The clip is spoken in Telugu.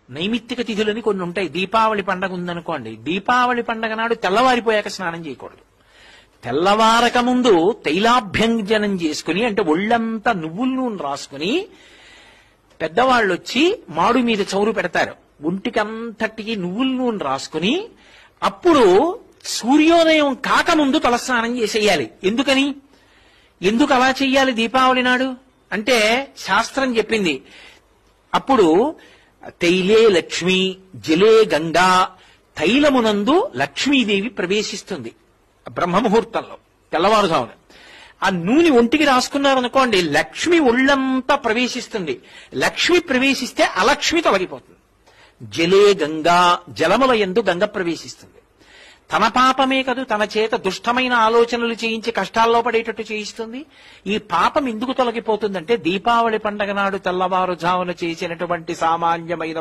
నైమిత్తిక తిథులని కొన్ని ఉంటాయి. దీపావళి పండగ ఉందనుకోండి, దీపావళి పండగ నాడు తెల్లవారిపోయాక స్నానం చేయకూడదు. తెల్లవారక ముందు తైలాభ్యంజనం చేసుకుని, అంటే ఒళ్ళంతా నువ్వుల నూనె రాసుకుని, పెద్దవాళ్ళు వచ్చి మాడు మీద చౌరు పెడతారు, ఒంటికంతటికి నువ్వుల నూనె రాసుకుని, అప్పుడు సూర్యోదయం కాకముందు తలస్నానం చేసేయాలి. ఎందుకు అలా చెయ్యాలి దీపావళి నాడు అంటే శాస్త్రం చెప్పింది. అప్పుడు తైలే లక్ష్మి జలే గంగా, తైలమునందు లక్ష్మీదేవి ప్రవేశిస్తుంది బ్రహ్మముహూర్తంలో తెల్లవారుజామున. ఆ నూనె ఒంటికి రాసుకున్నారనుకోండి, లక్ష్మి ఒళ్ళంతా ప్రవేశిస్తుంది. లక్ష్మి ప్రవేశిస్తే అలక్ష్మి తొలగిపోతుంది. జలే గంగా, జలముల యందు గంగ ప్రవేశిస్తుంది. తన పాపమే కదూ, తన చేత దుష్టమైన ఆలోచనలు చేయించి కష్టాల్లో పడేటట్టు చేయిస్తుంది. ఈ పాపం ఎందుకు తొలగిపోతుందంటే దీపావళి పండగ నాడు తెల్లవారుజామున చేసినటువంటి సామాన్యమైన